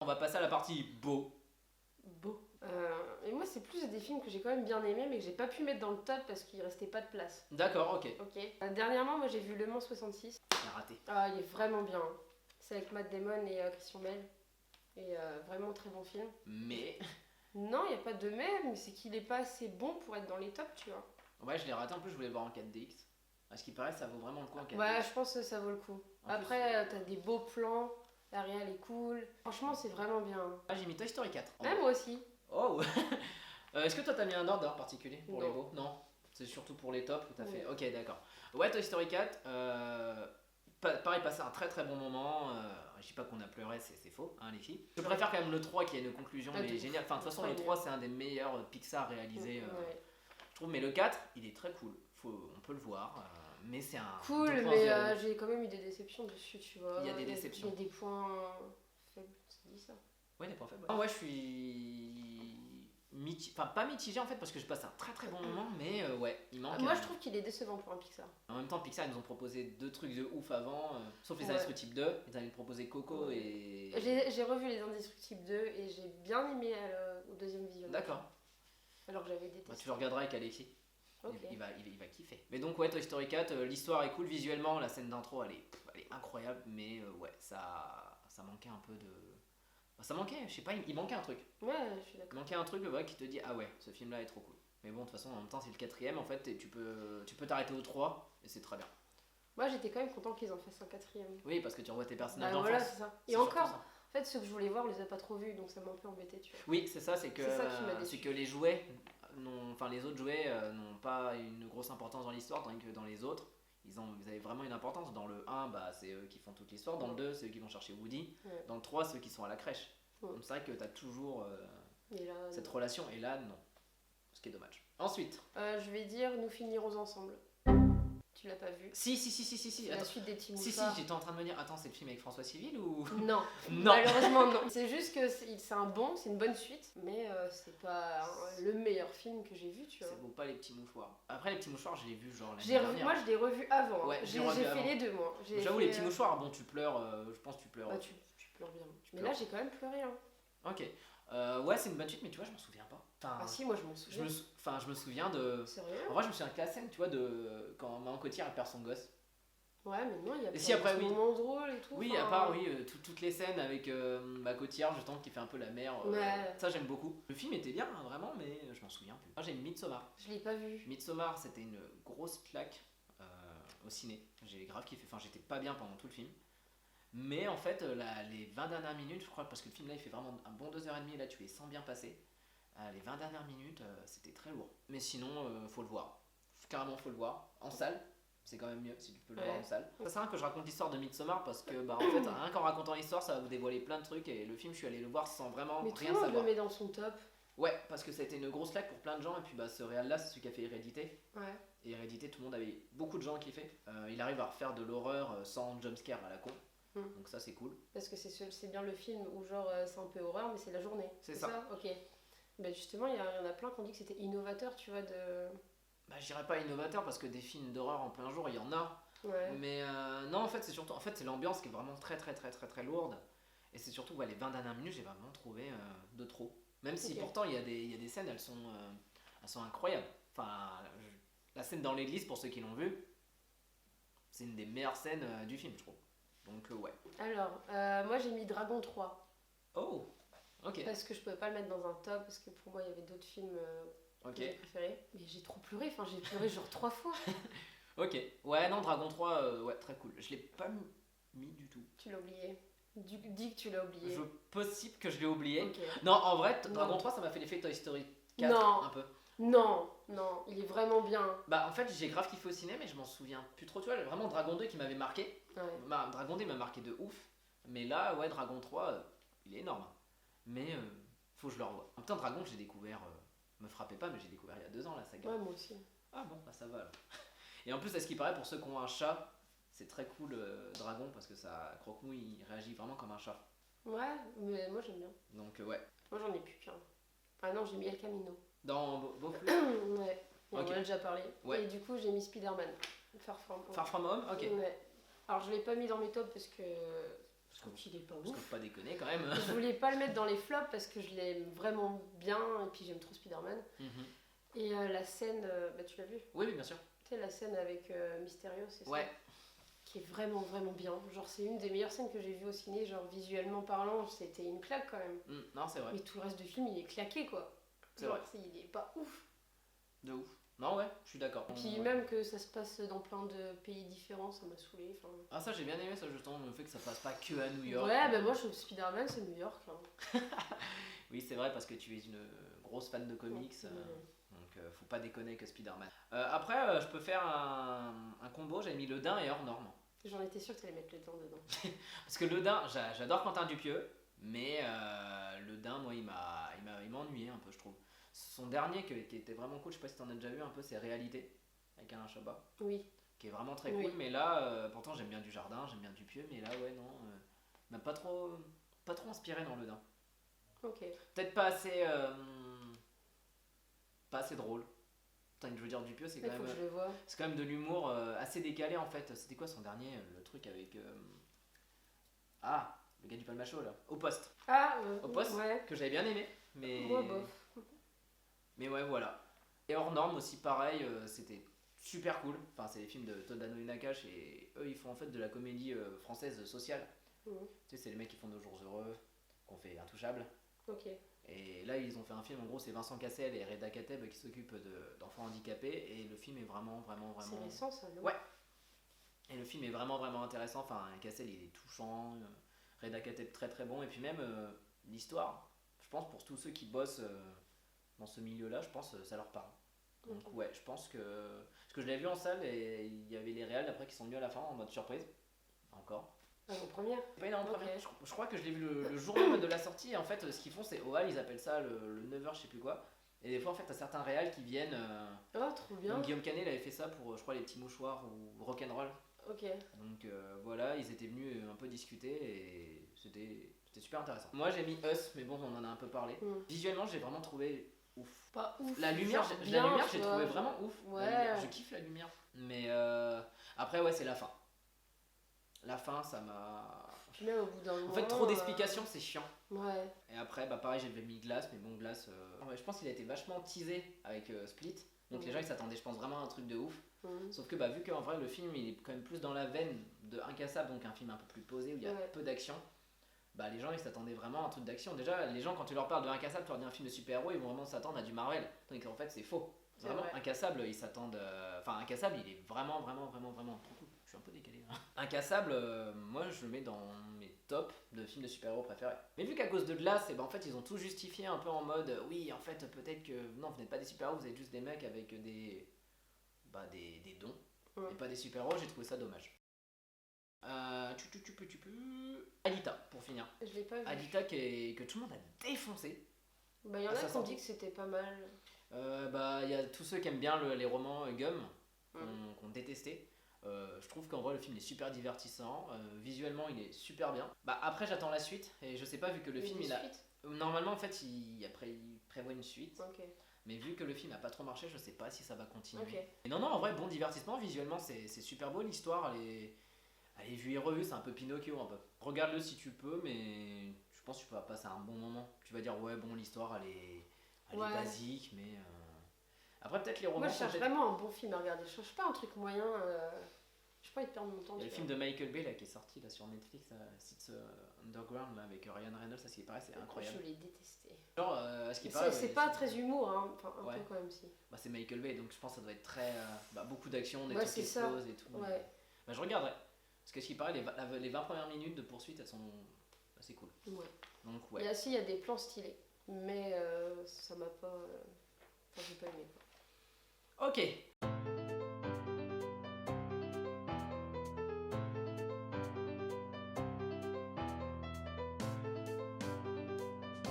On va passer à la partie beau. Beau. Et moi, c'est plus des films que j'ai quand même bien aimés, mais que j'ai pas pu mettre dans le top parce qu'il restait pas de place. D'accord, ok. Ok. Dernièrement, moi, j'ai vu Le Mans 66. J'ai raté. Ah, il est vraiment bien. C'est avec Matt Damon et Christian Bale. Et vraiment très bon film. Mais. Non, il n'y a pas de mais c'est qu'il est pas assez bon pour être dans les tops, tu vois. Ouais, je l'ai raté. En plus, je voulais le voir en 4DX. À ce qui paraît, ça vaut vraiment le coup en 4DX. Ouais, je pense que ça vaut le coup. En Après, t'as des beaux plans, la réal est cool. Franchement, c'est vraiment bien. Ah, j'ai mis Toy Story 4. Ouais, moi aussi. Oh Est-ce que toi t'as mis un ordre particulier pour Non. les beaux? Non. C'est surtout pour les tops que t'as fait. Ouais. Ok, d'accord. Ouais, Toy Story 4. Pareil, passé un très très bon moment. Je dis pas qu'on a pleuré, c'est faux, hein, les filles. Je préfère quand même le 3 qui a une conclusion Ah, mais de géniale. Enfin, de toute façon, le 3 c'est un des meilleurs Pixar réalisés. Ouais. Je trouve, mais le 4 il est très cool. On peut le voir. Mais c'est un. Cool, 2.0. mais j'ai quand même eu des déceptions dessus, tu vois. Il y a des déceptions. Il y a des points faibles, ça dit ça. Ouais, des points faibles. Ouais, je suis. Enfin, pas mitigé en fait, parce que je passe un très très bon moment, mais ouais, il manque. Moi, je trouve qu'il est décevant pour un Pixar. En même temps, Pixar, ils nous ont proposé deux trucs de ouf avant, sauf les Ouais. Indestructibles 2. Ils avaient proposé Coco Ouais. et. J'ai revu Les Indestructibles 2 et j'ai bien aimé au deuxième visionnage. D'accord. Alors que j'avais détesté. Bah, tu le regarderas avec Alexis. Ok. Il va kiffer. Mais donc, ouais, Toy Story 4, l'histoire est cool visuellement, la scène d'intro elle est incroyable, mais ouais, ça manquait un peu de. Ça manquait, je sais pas, il manquait un truc. Ouais, je suis Il d'accord. manquait un truc ouais, qui te dit, ah ouais, ce film là est trop cool. Mais bon, de toute façon, en même temps, c'est le quatrième en fait, et tu peux t'arrêter au 3, et c'est très bien. Moi, j'étais quand même content qu'ils en fassent un quatrième. Oui, parce que tu revois tes personnages Bah d'enfance. voilà, c'est ça. Et C'est encore, surtout ça. en fait, ceux que je voulais voir, on les a pas trop vus, donc ça m'a un peu embêté, tu vois. Oui, c'est ça, c'est que, C'est ça qui m'a déçu. c'est que les jouets, enfin les autres jouets n'ont pas une grosse importance dans l'histoire, tandis que dans les autres, ils avaient vraiment une importance. Dans le 1, bah, c'est eux qui font toute l'histoire. Dans le 2, c'est eux qui vont chercher Woody. Ouais. Dans le 3, c'est eux qui sont à la crèche. Ouais. Donc c'est vrai que tu as toujours Et là, cette non. relation, et là, non. Ce qui est dommage. Ensuite, Je vais dire Nous finirons ensemble. Tu l'as pas vu? si, C'est la attends. suite des petits Si, mouchoirs. j'étais en train de me dire, attends, c'est le film avec François Civil ou. Non, Non. malheureusement non. C'est juste que c'est une bonne suite, mais c'est pas le meilleur film que j'ai vu, tu vois. Ça vaut pas les petits mouchoirs. Après, les petits mouchoirs, je l'ai vu genre l'année Moi, dernière. je l'ai revu avant. Ouais, J'ai j'ai revu fait avant. les deux, moi. J'ai J'avoue, fait, les petits mouchoirs, bon, tu pleures, je pense que tu pleures. Bah, tu pleures bien. Mais pleures. là, j'ai quand même pleuré. Hein. Ok. Ouais, c'est une bonne suite, mais tu vois, je m'en souviens pas. Enfin, Ah si, moi, je m'en je souviens. me souviens de. Sérieux? En vrai, je me souviens que la scène, tu vois, de quand Maman Cotillard elle perd son gosse. Ouais, mais non, il y a Et plein si, après, de oui. moments drôles et tout. Oui, enfin, à part, oui, toutes les scènes avec ma Cotillard, justement, qui fait un peu la mère. Ouais. Ça, j'aime beaucoup. Le film était bien, hein, vraiment, mais je m'en souviens plus. Moi, j'ai mis Midsommar. Je l'ai pas vu. Midsommar, c'était une grosse claque au ciné. J'ai grave kiffé. Enfin, j'étais pas bien pendant tout le film. Mais en fait, les 20 dernières minutes, je crois, parce que le film là il fait vraiment un bon 2h30, là tu es sans bien passer. Les 20 dernières minutes, c'était très lourd. Mais sinon, faut le voir. Carrément, faut le voir. En salle, c'est quand même mieux si tu peux le voir en salle. Ça sert à rien que je raconte l'histoire de Midsommar parce que, bah, en fait, rien qu'en racontant l'histoire, ça va vous dévoiler plein de trucs. Et le film, je suis allé le voir sans vraiment Mais tout rien le monde savoir. le met dans son top. Ouais, parce que ça a été une grosse claque pour plein de gens. Et puis, bah, ce réal là, c'est celui qui a fait Hérédité. Ouais. Et Hérédité, tout le monde avait beaucoup de gens qui fait. Il arrive à refaire de l'horreur sans jumpscare à la con. Donc ça c'est cool. Parce que c'est bien le film où genre c'est un peu horreur mais c'est la journée. C'est ça. Ok. Ben justement il y en a plein qui ont dit que c'était innovateur tu vois de... Bah je dirais pas innovateur parce que des films d'horreur en plein jour il y en a. Ouais. Mais non en fait c'est surtout c'est l'ambiance qui est vraiment très très très très très lourde. Et c'est surtout les 20 dernières minutes j'ai vraiment trouvé de trop. Même si pourtant il y a des scènes elles sont incroyables. Enfin la scène dans l'église pour ceux qui l'ont vu c'est une des meilleures scènes du film je trouve. Donc ouais. Alors, moi j'ai mis Dragon 3. Oh, ok. Parce que je pouvais pas le mettre dans un top, parce que pour moi il y avait d'autres films que j'ai préférés. Mais j'ai trop pleuré, enfin j'ai pleuré genre 3 fois. Ok, ouais, non, Dragon 3, ouais, très cool. Je l'ai pas mis du tout. Tu l'as oublié. Dis que tu l'as oublié. Possible que je l'ai oublié. Ok. Non, en vrai, Non. Dragon 3, ça m'a fait l'effet Toy Story 4 Non. un peu. Non, non, il est vraiment bien. Bah, en fait, j'ai grave kiffé au ciné, mais je m'en souviens plus trop. Tu vois, vraiment Dragon 2 qui m'avait marqué. Ouais. Dragon 2 m'a marqué de ouf. Mais là, ouais, Dragon 3, il est énorme. Mais faut que je le revoie. En même temps, Dragon, j'ai découvert. Me frappez pas, mais j'ai découvert il y a 2 ans la saga. Ouais, moi aussi. Ah bon, bah ça va alors. Et en plus, à ce qui paraît, pour ceux qui ont un chat, c'est très cool Dragon parce que ça, Croque-Mouille, il réagit vraiment comme un chat. Ouais, mais moi j'aime bien. Donc ouais. Moi j'en ai plus qu'un. Ah non, j'ai mis El Camino. Dans Beaufort. Ouais, on en Ok. a déjà parlé. Ouais. Et du coup, j'ai mis Spider-Man. Far From Home. Far From Home, ok. Ouais. Alors, je l'ai pas mis dans mes tops parce que Je trouve qu'il est pas Parce qu'on ouf. peut pas déconner quand même. Je voulais pas le mettre dans les flops parce que je l'aime vraiment bien et puis j'aime trop Spider-Man. Et la scène, bah tu l'as vu? Oui, bien sûr. Tu sais, la scène avec Mysterio, c'est ça? Ouais. Qui est vraiment vraiment bien. Genre c'est une des meilleures scènes que j'ai vues au ciné, genre visuellement parlant, c'était une claque quand même. Non, c'est vrai. Mais tout le reste du film, il est claqué quoi. C'est Genre, vrai. il est pas ouf. De ouf. Non, ouais, je suis d'accord. Et puis même que ça se passe dans plein de pays différents, ça m'a saoulé. Ah, ça, j'ai bien aimé ça, justement, le fait que ça passe pas que à New York. Ouais, bah moi je trouve Spider-Man, c'est New York. Hein. Oui, c'est vrai, parce que tu es une grosse fan de comics. Donc, faut pas déconner que Spider-Man. Après, je peux faire un combo. J'ai mis Le Dain et Hors Norme. J'en étais sûre que tu allais mettre le temps dedans. Parce que Le Dain, j'adore Quentin Dupieux. Mais Le Dain, moi, il m'a ennuyé un peu, je trouve. Son dernier qui était vraiment cool, je sais pas si t'en as déjà vu un peu, c'est Réalité, avec Alain Chabat. Oui. Qui est vraiment très cool. Mais là, pourtant, j'aime bien Dujardin, j'aime bien Dupieux. Mais là, ouais, non. M'a pas trop inspiré dans Le Dain. Ok. Peut-être pas assez. Pas assez drôle. Putain, je veux dire, Dupieux, c'est quand même. Faut que je le vois. C'est quand même de l'humour assez décalé en fait. C'était quoi son dernier le truc avec. Ah, le gars du Palmacho là. Au poste. Ah, Au poste, ouais. que j'avais bien aimé. Mais. Moi, bof. Mais ouais, voilà. Et Hors Norme aussi, pareil, c'était super cool. Enfin, c'est les films de Todano et Nakache et eux, ils font en fait de la comédie française sociale. Tu sais, c'est les mecs qui font Nos Jours Heureux, qu'on fait Intouchable. Ok. Et là, ils ont fait un film, en gros, c'est Vincent Cassel et Reda Kateb qui s'occupent d'enfants handicapés. Et le film est vraiment. C'est récent ça, non? Ouais. Et le film est vraiment intéressant. Enfin, Cassel, il est touchant. Reda Kateb, très très bon. Et puis même, l'histoire, je pense, pour tous ceux qui bossent dans ce milieu-là, je pense ça leur parle. Donc, ouais, je pense que. Parce que je l'ai vu en salle et il y avait les réals après qui sont venus à la fin en mode surprise. Encore. Ah, en première? Pas énorme en première. Je crois que je l'ai vu le jour même de la sortie. Et en fait, ce qu'ils font, c'est au hall, ils appellent ça le 9h, je sais plus quoi. Et des fois, en fait, t'as certains réals qui viennent. Oh, trop bien. Donc, Guillaume Canet, il avait fait ça pour, je crois, Les Petits Mouchoirs ou Rock'n'Roll. Ok. Donc, voilà, ils étaient venus un peu discuter et c'était super intéressant. Moi, j'ai mis Us, mais bon, on en a un peu parlé. Visuellement, j'ai vraiment trouvé ouf. Pas ouf. La lumière, j'ai trouvé vraiment ouf. Ouais. Je kiffe la lumière. Mais après, ouais, c'est la fin. La fin, ça m'a. Puis même au bout d'un moment. En fait, trop d'explications, c'est chiant. Ouais. Et après, bah pareil, j'avais mis Glace, mais bon, Glace. Ouais, je pense qu'il a été vachement teasé avec Split. Donc les gens ils s'attendaient, je pense, vraiment à un truc de ouf. Sauf que bah, vu qu'en vrai, le film il est quand même plus dans la veine de Incassable, donc un film un peu plus posé où il y a peu d'action. Bah les gens ils s'attendaient vraiment à un truc d'action. Déjà, les gens quand tu leur parles de Incassable, tu leur dis un film de super-héros, ils vont vraiment s'attendre à du Marvel. Tandis qu'en fait, c'est faux. Vraiment, Incassable, ils s'attendent. Enfin, Incassable, il est vraiment trop cool. Je suis un peu décalé. Incassable, moi je le mets dans mes tops de films de super-héros préférés. Mais vu qu'à cause de Glace, et ben en fait ils ont tout justifié un peu en mode oui, en fait peut-être que non, vous n'êtes pas des super-héros, vous êtes juste des mecs avec des dons et pas des super-héros. J'ai trouvé ça dommage. Alita pour finir. Je l'ai pas vu. Alita que tout le monde a défoncé. Bah il y en a qui ont dit que c'était pas mal. Bah il y a tous ceux qui aiment bien les romans Gum qu'on détesté. Je trouve qu'en vrai le film est super divertissant, visuellement il est super bien. Bah après j'attends la suite et je sais pas vu que le film il a. Normalement en fait il prévoit une suite. Mais vu que le film a pas trop marché, je sais pas si ça va continuer. Et non en vrai bon divertissement, visuellement c'est super beau, l'histoire elle est vue et revue, c'est un peu Pinocchio un peu. Regarde-le si tu peux, mais je pense que tu vas passer un bon moment. Tu vas dire ouais bon l'histoire elle est basique mais après peut-être les romans. Moi je cherche vraiment un bon film à regarder, je cherche pas un truc moyen. Je pas envie de perdre mon temps. Il y a le film de Michael Bay là, qui est sorti là, sur Netflix, Six Underground là, avec Ryan Reynolds, ça ce qui paraît c'est incroyable. Je l'ai détesté. Genre, ce qui paraît, c'est pas très humour, hein. Enfin un peu quand même si. Bah c'est Michael Bay donc je pense que ça doit être très. Beaucoup d'action, des trucs qui explosent et tout. Ouais. Bah je regarderai. Parce que ce qui paraît, les 20 premières minutes de poursuite elles sont assez cool. Ouais. Donc ouais. Il y a des plans stylés, mais ça m'a pas. Enfin j'ai pas aimé quoi. Ok.